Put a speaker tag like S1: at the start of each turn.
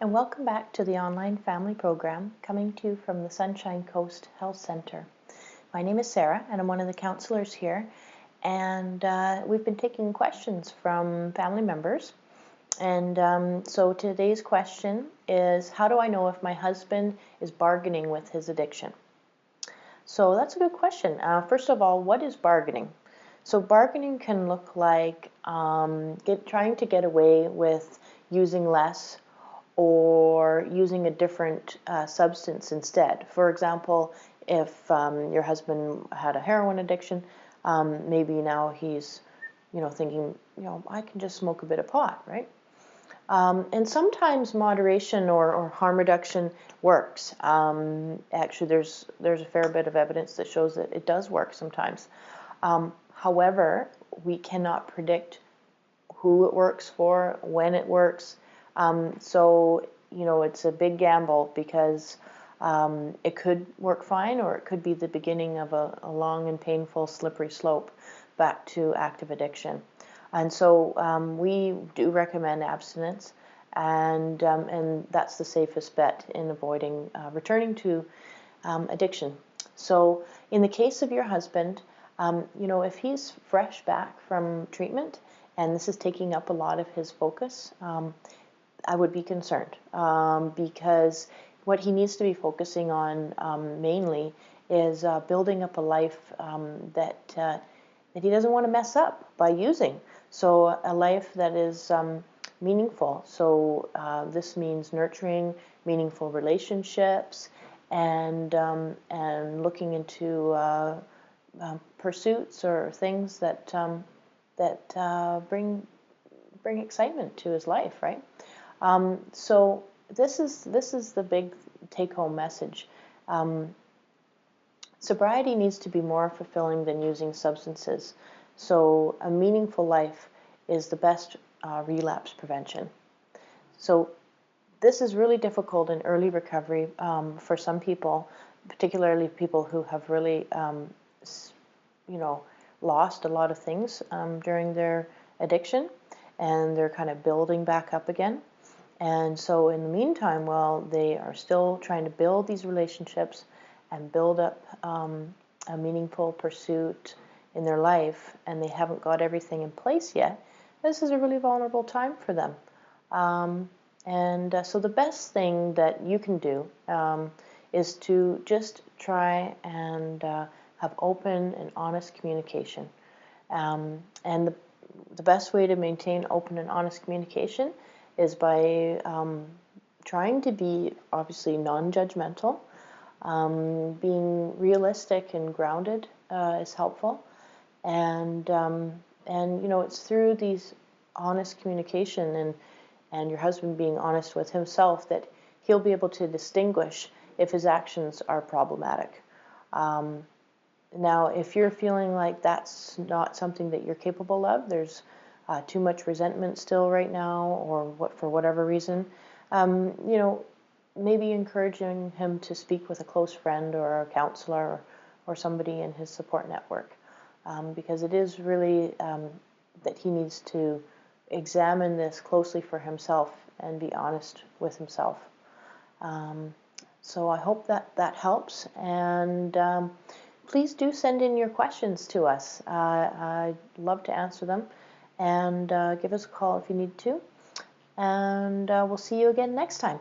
S1: and welcome back to the online family program coming to you from the Sunshine Coast Health Center. My name is Sarah and I'm one of the counselors here, and we've been taking questions from family members. And so today's question is, how do I know if my husband is bargaining with his addiction? So that's a good question. First of all, what is bargaining? So bargaining can look like trying to get away with using less or using a different substance instead. For example, if your husband had a heroin addiction, maybe now he's, thinking, I can just smoke a bit of pot, right? And sometimes moderation or harm reduction works. Actually, there's a fair bit of evidence that shows that it does work sometimes. However, we cannot predict who it works for, when it works. So, it's a big gamble because it could work fine, or it could be the beginning of a long and painful slippery slope back to active addiction. And so we do recommend abstinence, and that's the safest bet in avoiding returning to addiction. So in the case of your husband, if he's fresh back from treatment and this is taking up a lot of his focus, I would be concerned because what he needs to be focusing on mainly is building up a life that he doesn't want to mess up by using. So a life that is meaningful. So this means nurturing meaningful relationships and looking into pursuits or things that bring excitement to his life, right? So this is the big take-home message. Sobriety needs to be more fulfilling than using substances. So a meaningful life is the best relapse prevention. So this is really difficult in early recovery for some people, particularly people who have really, lost a lot of things during their addiction, and they're kind of building back up again. And so in the meantime, while they are still trying to build these relationships and build up a meaningful pursuit in their life, and they haven't got everything in place yet, this is a really vulnerable time for them. So the best thing that you can do is to just try and have open and honest communication. And the best way to maintain open and honest communication is by trying to be obviously non-judgmental. Being realistic and grounded is helpful, and it's through these honest communication and your husband being honest with himself that he'll be able to distinguish if his actions are problematic. Now, if you're feeling like that's not something that you're capable of, there's too much resentment still right now, or for whatever reason, maybe encouraging him to speak with a close friend or a counselor or somebody in his support network, because it is really that he needs to examine this closely for himself and be honest with himself. So I hope that helps, and please do send in your questions to us. I'd love to answer them, and give us a call if you need to, and we'll see you again next time.